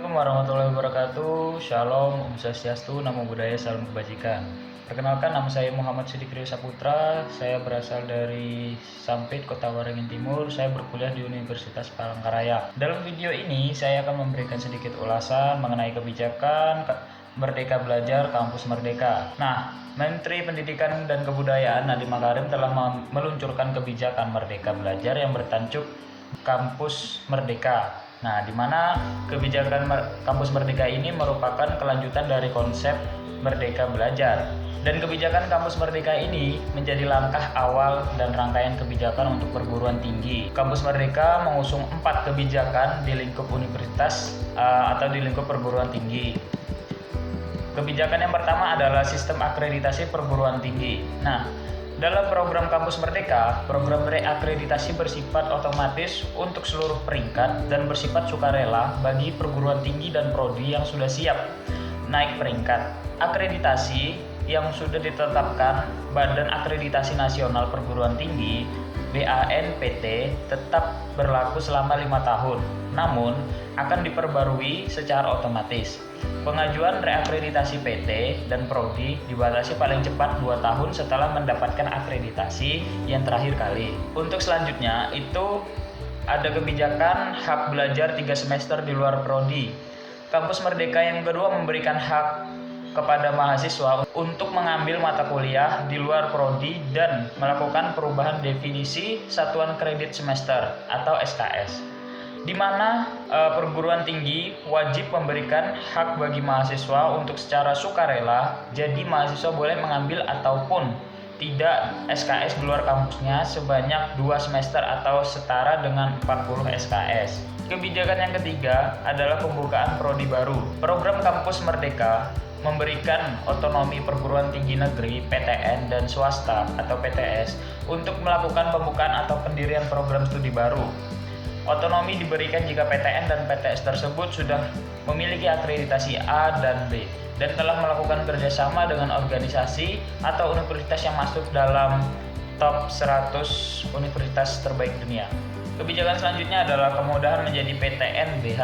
Assalamualaikum warahmatullahi wabarakatuh. Shalom, Om Swastiastu, Namo Buddhaya, Salam Kebajikan. Perkenalkan, nama saya Muhammad Siddiq Rio Saputra. Saya berasal dari Sampit, Kota Waringin Timur. Saya berkuliah di Universitas Palangkaraya. Dalam video ini, saya akan memberikan sedikit ulasan mengenai kebijakan Merdeka Belajar Kampus Merdeka. Nah, Menteri Pendidikan dan Kebudayaan Nadiem Makarim telah meluncurkan kebijakan Merdeka Belajar yang bertajuk Kampus Merdeka. Nah, di mana kebijakan Kampus Merdeka ini merupakan kelanjutan dari konsep Merdeka Belajar. Dan kebijakan Kampus Merdeka ini menjadi langkah awal dan rangkaian kebijakan untuk perguruan tinggi. Kampus Merdeka mengusung 4 kebijakan di lingkup universitas atau di lingkup perguruan tinggi. Kebijakan yang pertama adalah sistem akreditasi perguruan tinggi. Nah, dalam program Kampus Merdeka, program reakreditasi bersifat otomatis untuk seluruh peringkat dan bersifat sukarela bagi perguruan tinggi dan prodi yang sudah siap naik peringkat. Akreditasi yang sudah ditetapkan Badan Akreditasi Nasional Perguruan Tinggi BANPT tetap berlaku selama 5 tahun, namun akan diperbarui secara otomatis. Pengajuan reakreditasi PT dan Prodi dibatasi paling cepat 2 tahun setelah mendapatkan akreditasi yang terakhir kali. Untuk selanjutnya itu ada kebijakan hak belajar 3 semester di luar Prodi. Kampus Merdeka yang kedua memberikan hak kepada mahasiswa untuk mengambil mata kuliah di luar prodi dan melakukan perubahan definisi satuan kredit semester atau SKS, di mana perguruan tinggi wajib memberikan hak bagi mahasiswa untuk secara sukarela, jadi mahasiswa boleh mengambil ataupun tidak SKS di luar kampusnya sebanyak 2 semester atau setara dengan 40 SKS. Kebijakan yang ketiga adalah pembukaan prodi baru. Program Kampus Merdeka memberikan otonomi perguruan tinggi negeri, PTN, dan swasta atau PTS untuk melakukan pembukaan atau pendirian program studi baru. Otonomi diberikan jika PTN dan PTS tersebut sudah memiliki akreditasi A dan B dan telah melakukan kerjasama dengan organisasi atau universitas yang masuk dalam top 100 universitas terbaik dunia. Kebijakan selanjutnya adalah kemudahan menjadi PTN BH.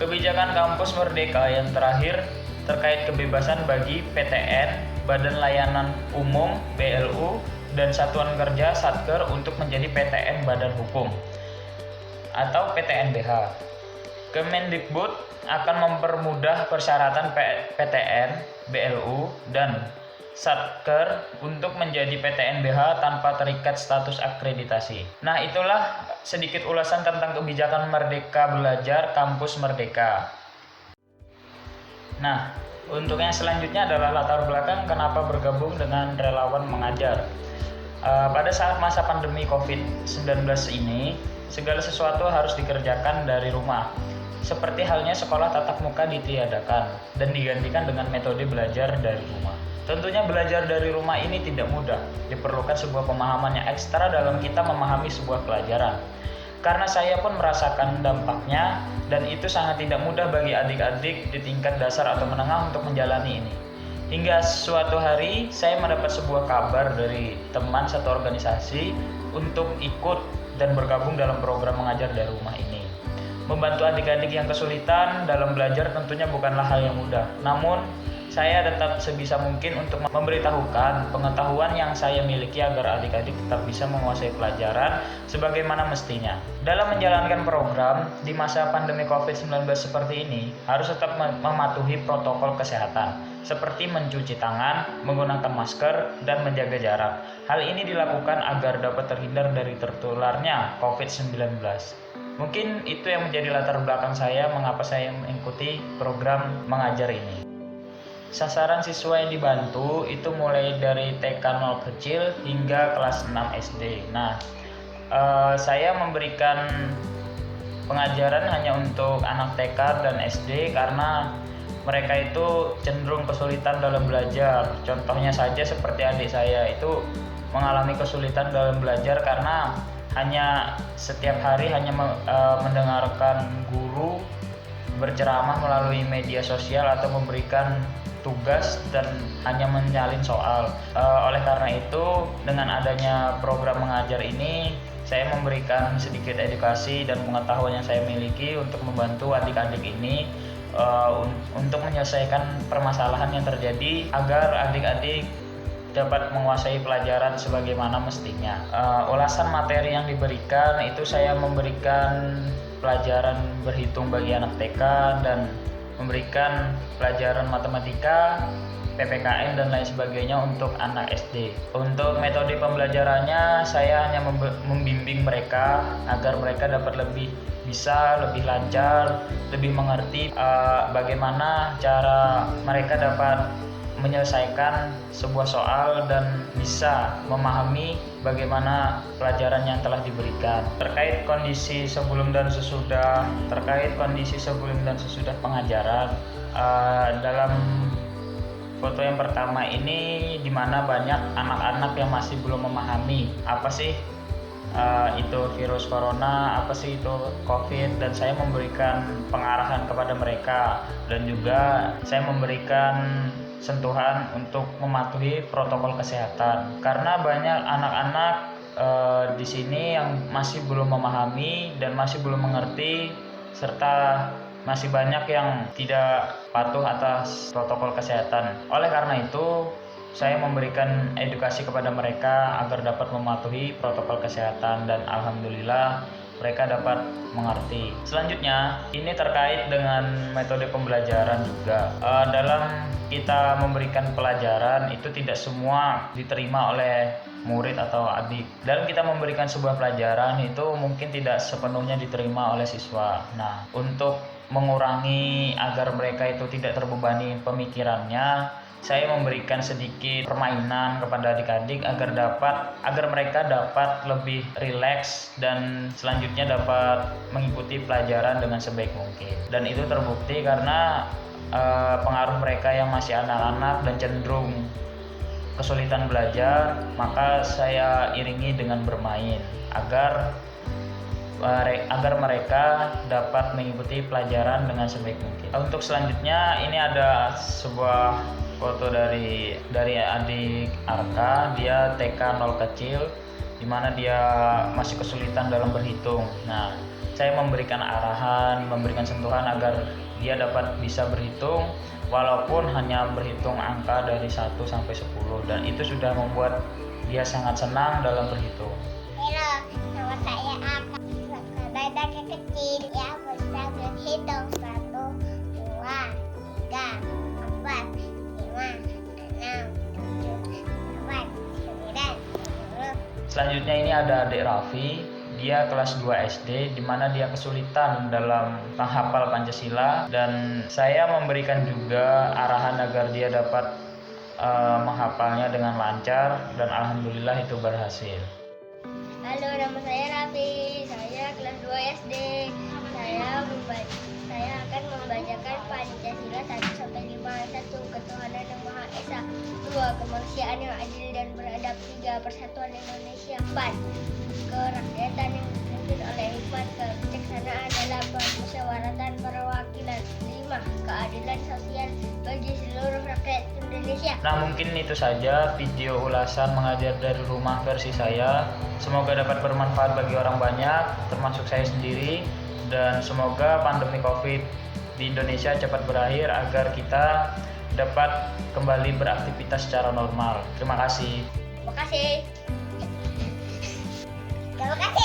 Kebijakan Kampus Merdeka yang terakhir terkait kebebasan bagi PTN, Badan Layanan Umum BLU, dan Satuan Kerja Satker untuk menjadi PTN Badan Hukum atau PTN BH. Kemendikbud akan mempermudah persyaratan PTN, BLU, dan Satker untuk menjadi PTN BH tanpa terikat status akreditasi. Nah, itulah sedikit ulasan tentang kebijakan Merdeka Belajar Kampus Merdeka. Nah, untuk yang selanjutnya adalah latar belakang kenapa bergabung dengan relawan mengajar. Pada saat masa pandemi COVID-19 ini, segala sesuatu harus dikerjakan dari rumah. Seperti halnya sekolah tatap muka ditiadakan dan digantikan dengan metode belajar dari rumah. Tentunya belajar dari rumah ini tidak mudah, diperlukan sebuah pemahaman yang ekstra dalam kita memahami sebuah pelajaran. Karena saya pun merasakan dampaknya dan itu sangat tidak mudah bagi adik-adik di tingkat dasar atau menengah untuk menjalani ini. Hingga suatu hari saya mendapat sebuah kabar dari teman satu organisasi untuk ikut dan bergabung dalam program mengajar dari rumah ini. Membantu adik-adik yang kesulitan dalam belajar tentunya bukanlah hal yang mudah. Namun saya tetap sebisa mungkin untuk memberitahukan pengetahuan yang saya miliki agar adik-adik tetap bisa menguasai pelajaran sebagaimana mestinya. Dalam menjalankan program di masa pandemi COVID-19 seperti ini, harus tetap mematuhi protokol kesehatan, seperti mencuci tangan, menggunakan masker, dan menjaga jarak. Hal ini dilakukan agar dapat terhindar dari tertularnya COVID-19. Mungkin itu yang menjadi latar belakang saya mengapa saya mengikuti program mengajar ini. Sasaran siswa yang dibantu itu mulai dari TK 0 kecil hingga kelas 6 SD. Nah, saya memberikan pengajaran hanya untuk anak TK dan SD karena mereka itu cenderung kesulitan dalam belajar. Contohnya saja seperti adik saya itu mengalami kesulitan dalam belajar karena hanya setiap hari hanya mendengarkan guru berceramah melalui media sosial atau memberikan tugas dan hanya menyalin soal. Oleh karena itu, dengan adanya program mengajar ini, saya memberikan sedikit edukasi dan pengetahuan yang saya miliki untuk membantu adik-adik ini untuk menyelesaikan permasalahan yang terjadi agar adik-adik dapat menguasai pelajaran sebagaimana mestinya. Ulasan materi yang diberikan itu saya memberikan pelajaran berhitung bagi anak TK dan memberikan pelajaran matematika, PPKN dan lain sebagainya untuk anak SD. Untuk metode pembelajarannya saya hanya membimbing mereka agar mereka dapat lebih lancar, lebih mengerti bagaimana cara mereka dapat menyelesaikan sebuah soal dan bisa memahami bagaimana pelajaran yang telah diberikan. Terkait kondisi sebelum dan sesudah pengajaran, dalam foto yang pertama ini di mana banyak anak-anak yang masih belum memahami apa sih itu virus corona, apa sih itu COVID, dan saya memberikan pengarahan kepada mereka dan juga saya memberikan sentuhan untuk mematuhi protokol kesehatan karena banyak anak-anak di sini yang masih belum memahami dan masih belum mengerti serta masih banyak yang tidak patuh atas protokol kesehatan. Oleh karena itu saya memberikan edukasi kepada mereka agar dapat mematuhi protokol kesehatan dan alhamdulillah mereka dapat mengerti. Selanjutnya, ini terkait dengan metode pembelajaran juga. Dalam kita memberikan pelajaran itu tidak semua diterima oleh murid atau adik. Dalam kita memberikan sebuah pelajaran itu mungkin tidak sepenuhnya diterima oleh siswa. Nah, untuk mengurangi agar mereka itu tidak terbebani pemikirannya, saya memberikan sedikit permainan kepada adik-adik agar mereka dapat lebih rileks dan selanjutnya dapat mengikuti pelajaran dengan sebaik mungkin. Dan itu terbukti karena pengaruh mereka yang masih anak-anak dan cenderung kesulitan belajar, maka saya iringi dengan bermain agar mereka dapat mengikuti pelajaran dengan sebaik mungkin. Untuk selanjutnya ini ada sebuah foto dari adik Arka, dia TK 0 kecil di mana dia masih kesulitan dalam berhitung. Nah, saya memberikan arahan, memberikan sentuhan agar dia dapat bisa berhitung walaupun hanya berhitung angka dari 1 sampai 10 dan itu sudah membuat dia sangat senang dalam berhitung. Halo, nama saya Arka. Dari kecil ya bisa berhitung 1, 2, 3, 4, 5, 6, 7, 8, 9, 10. Selanjutnya ini ada adik Raffi, dia kelas 2 SD di mana dia kesulitan dalam menghafal Pancasila dan saya memberikan juga arahan agar dia dapat menghafalnya dengan lancar dan alhamdulillah itu berhasil. Halo, nama saya Raffi. Saya kelas 2 SD. Saya akan membacakan Pancasila 1 sampai 5. 1. Ketuhanan yang Maha Esa. 2. Kemanusiaan yang adil dan beradab. 3. Persatuan Indonesia. 4. Kerakyatan yang dipimpin oleh hikmat, kebijaksanaan dalam permusyawaratan perwakilan. 5. Keadilan sosial bagi seluruh rakyat Indonesia. Nah, mungkin itu saja video ulasan mengajar dari rumah versi saya. Semoga dapat bermanfaat bagi orang banyak, termasuk saya sendiri, dan semoga pandemi COVID di Indonesia cepat berakhir agar kita dapat kembali beraktivitas secara normal. Terima kasih. Terima kasih. Terima kasih.